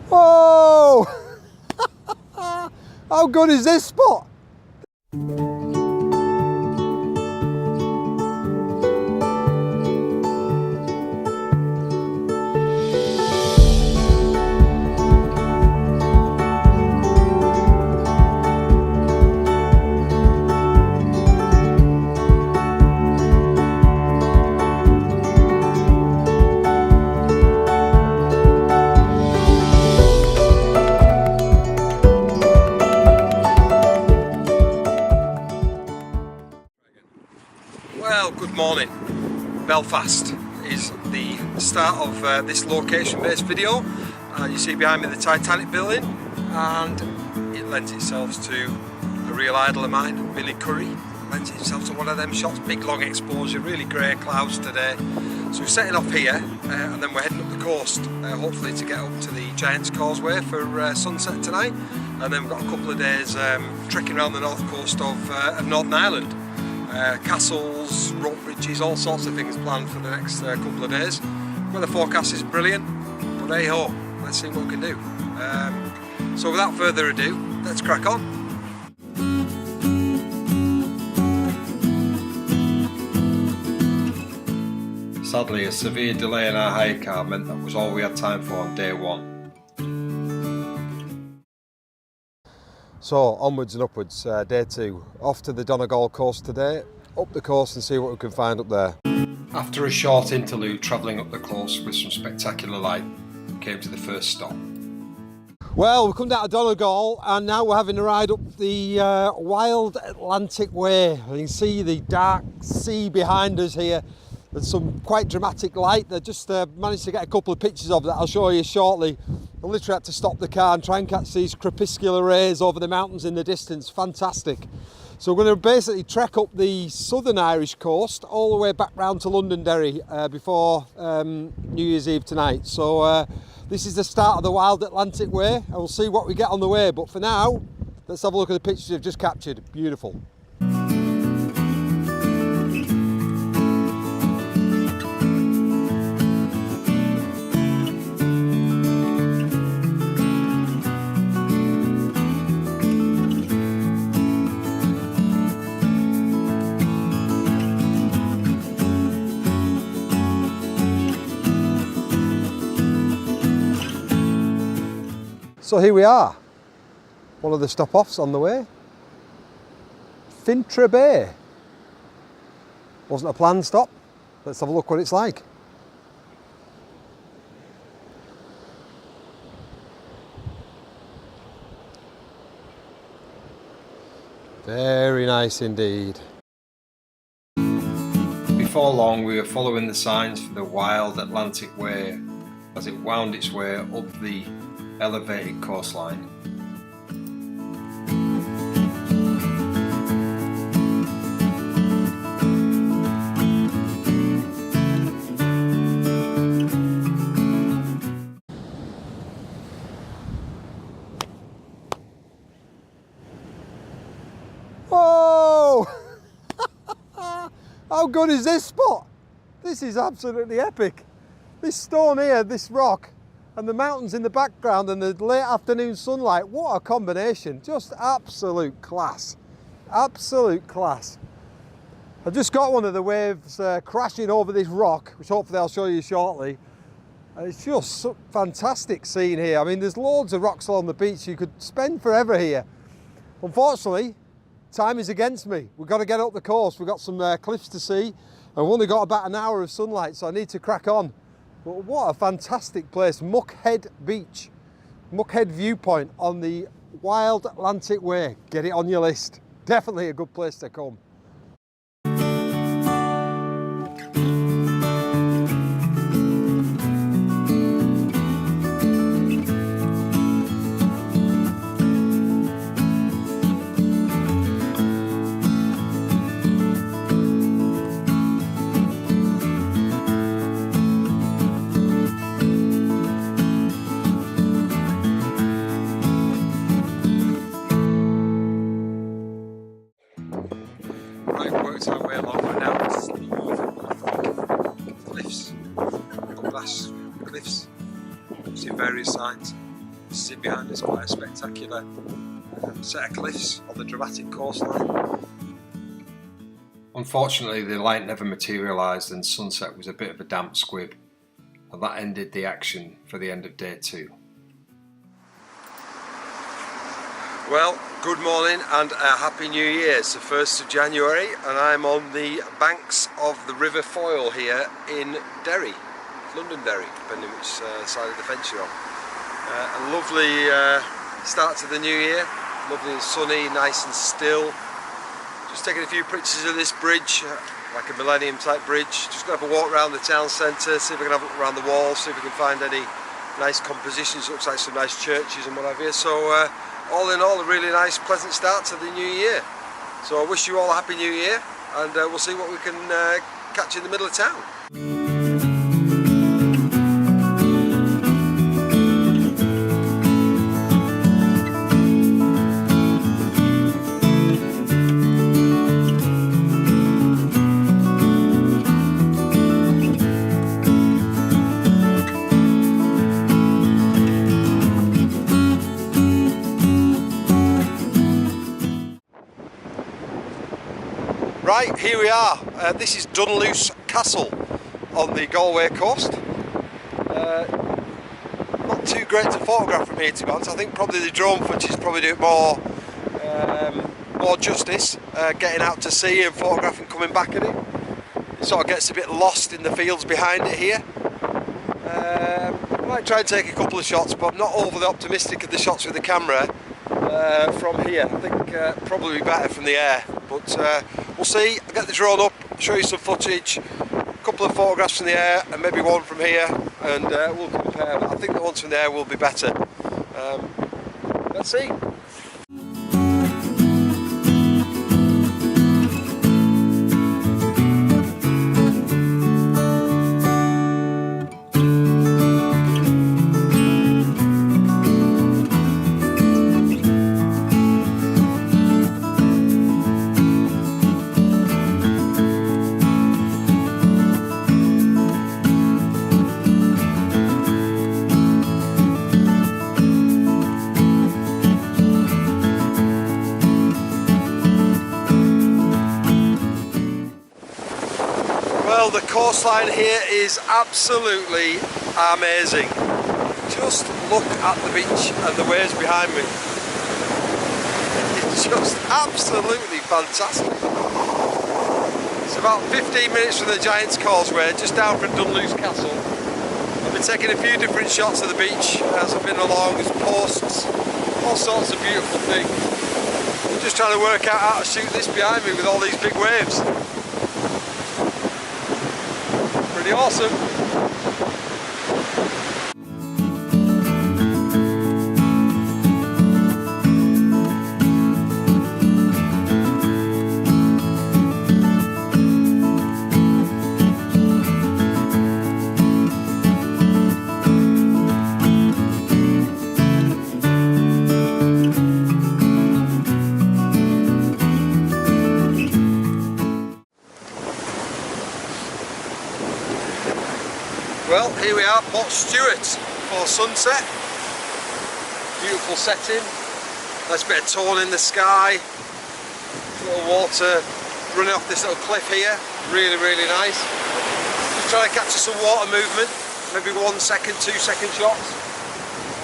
Whoa! How good is this spot? Well, good morning. Belfast is the start of this location-based video. You see behind me the Titanic building, and it lends itself to a real idol of mine, Billy Curry. Lends itself to one of them shots, big long exposure, really grey clouds today. So we're setting off here, and then we're heading up the coast, hopefully to get up to the Giant's Causeway for sunset tonight. And then we've got a couple of days trekking around the north coast of Northern Ireland. Castles, rope bridges, all sorts of things planned for the next couple of days. Weather forecast is brilliant, but hey ho, let's see what we can do. So without further ado, let's crack on. Sadly, a severe delay in our hire car meant that was all we had time for on day one. So onwards and upwards, day two. Off to the Donegal coast today, up the coast and see what we can find up there. After a short interlude travelling up the coast with some spectacular light, we came to the first stop. Well, we've come down to Donegal and now we're having a ride up the wild Atlantic Way. You can see the dark sea behind us here. There's some quite dramatic light. They just managed to get a couple of pictures of that I'll show you shortly. I literally had to stop the car and try and catch these crepuscular rays over the mountains in the distance. Fantastic. So we're going to basically trek up the southern Irish coast all the way back round to Londonderry before New Year's Eve tonight. So this is the start of the wild Atlantic Way, and we'll see what we get on the way. But for now, let's have a look at the pictures I've just captured. Beautiful. So here we are, one of the stop-offs on the way. Fintra Bay. Wasn't a planned stop. Let's have a look what it's like. Very nice indeed. Before long we were following the signs for the wild Atlantic Way as it wound its way up the elevated coastline. Whoa! How good is this spot? This is absolutely epic. This stone here, this rock, and the mountains in the background and the late afternoon sunlight, what a combination. Just absolute class. Absolute class. I've just got one of the waves crashing over this rock, which hopefully I'll show you shortly. And it's just so fantastic scene here. I mean, there's loads of rocks along the beach. You could spend forever here. Unfortunately, time is against me. We've got to get up the coast. We've got some cliffs to see, and we've only got about an hour of sunlight, so I need to crack on. But what a fantastic place, Muck Beach. Muck viewpoint on the wild Atlantic Way. Get it on your list. Definitely a good place to come. Worked our way along, we're now to the cliffs, glass cliffs. You see various signs. in behind us, quite a spectacular set of cliffs on the dramatic coastline. Unfortunately, the light never materialised and sunset was a bit of a damp squib, and that ended the action for the end of day 2. Well, good morning and a happy new year. It's the 1st of January and I'm on the banks of the River Foyle here in Derry, Londonderry, depending which side of the fence you're on. A lovely start to the new year, lovely and sunny, nice and still. Just taking a few pictures of this bridge, like a millennium type bridge. Just going to have a walk around the town centre, see if we can have a look around the walls, see if we can find any nice compositions. Looks like some nice churches and what have you. So all in all, a really nice, pleasant start to the new year. So I wish you all a happy new year, and we'll see what we can catch in the middle of town. Right, here we are. This is Dunluce Castle on the Galway coast. Not too great to photograph from here, to be honest. I think probably the drone footage is probably doing more justice, getting out to sea and photographing coming back at it. It sort of gets a bit lost in the fields behind it here. I might try and take a couple of shots, but I'm not overly optimistic of the shots with the camera from here. I think probably better from the air, but we'll see. I'll get the drone up, show you some footage, a couple of photographs from the air and maybe one from here, and we'll compare. I think the ones from the air will be better. Let's see. Well, the coastline here is absolutely amazing. Just look at the beach and the waves behind me. It's just absolutely fantastic. It's about 15 minutes from the Giant's Causeway, just down from Dunluce Castle. I've been taking a few different shots of the beach as I've been along. There's posts, all sorts of beautiful things. I'm just trying to work out how to shoot this behind me with all these big waves. Pretty awesome. Well, here we are, Port Stewart for sunset. Beautiful setting, nice bit of tone in the sky, little water running off this little cliff here, really nice. Just trying to capture some water movement, maybe 1 second, 2 second shots.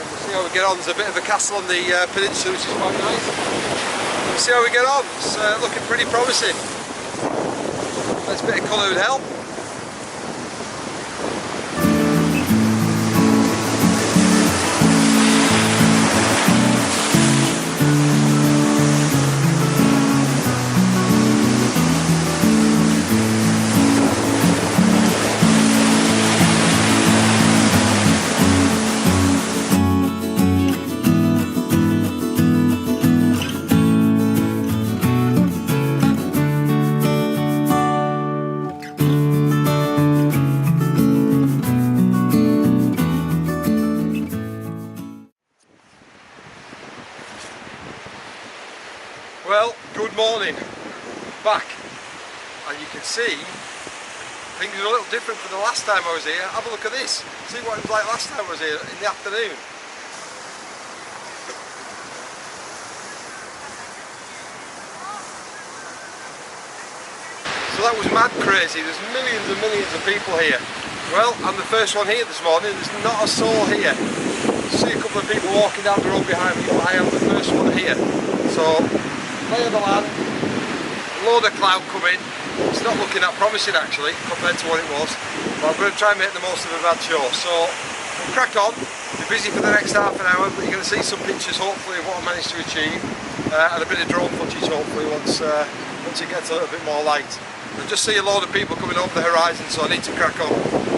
And we'll see how we get on. There's a bit of a castle on the peninsula which is quite nice. We'll see how we get on. It's looking pretty promising. Nice bit of colour would help. Well, good morning, back, and you can see things are a little different from the last time I was here. Have a look at this, see what it was like last time I was here in the afternoon. that was mad crazy. There's millions and millions of people here. Well, I'm the first one here this morning. There's not a soul here. See a couple of people walking down the road behind me, but I am the first one here. So, lay of the land, load of cloud coming. It's not looking that promising actually, compared to what it was. But I'm going to try and make the most of a bad show. So, we'll crack on. Be busy for the next half an hour, but you're going to see some pictures hopefully of what I managed to achieve. And a bit of drone footage hopefully once it gets a little bit more light. I just see a load of people coming over the horizon, so I need to crack on.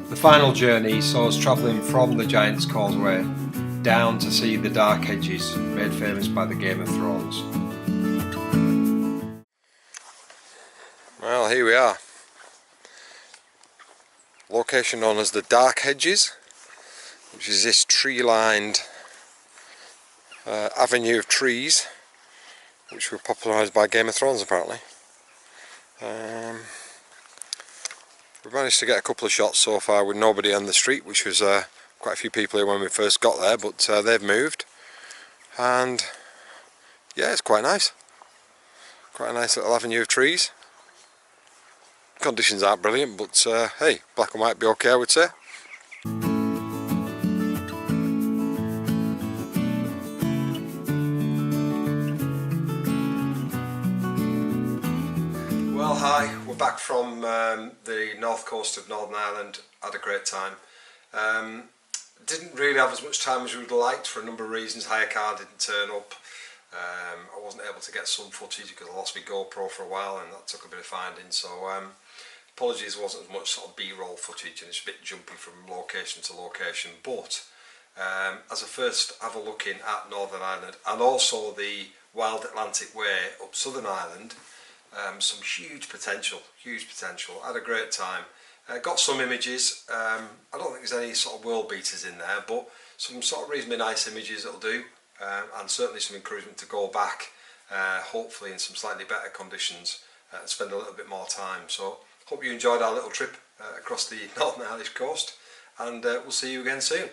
The final journey saw us travelling from the Giant's Causeway down to see the dark hedges made famous by the Game of Thrones. Well, here we are. Location known as the Dark Hedges, which is this tree-lined avenue of trees which were popularised by Game of Thrones apparently. We've managed to get a couple of shots so far with nobody on the street, which was quite a few people here when we first got there, but they've moved, and yeah, it's quite nice. Quite a nice little avenue of trees. Conditions aren't brilliant, but hey, black and white be okay, I would say. Well, hi, we're back from the north coast of Northern Ireland. Had a great time. Didn't really have as much time as we would have liked for a number of reasons. Hire car didn't turn up. I wasn't able to get some footage because I lost my GoPro for a while, and that took a bit of finding. So apologies, wasn't as much sort of B-roll footage, and it's a bit jumpy from location to location. But as I first have a look in at Northern Ireland and also the Wild Atlantic Way up Southern Ireland, some huge potential. I had a great time. Got some images. I don't think there's any sort of world beaters in there, but some sort of reasonably nice images that'll do, and certainly some encouragement to go back, hopefully in some slightly better conditions, and spend a little bit more time. So hope you enjoyed our little trip across the Northern Irish coast, and we'll see you again soon.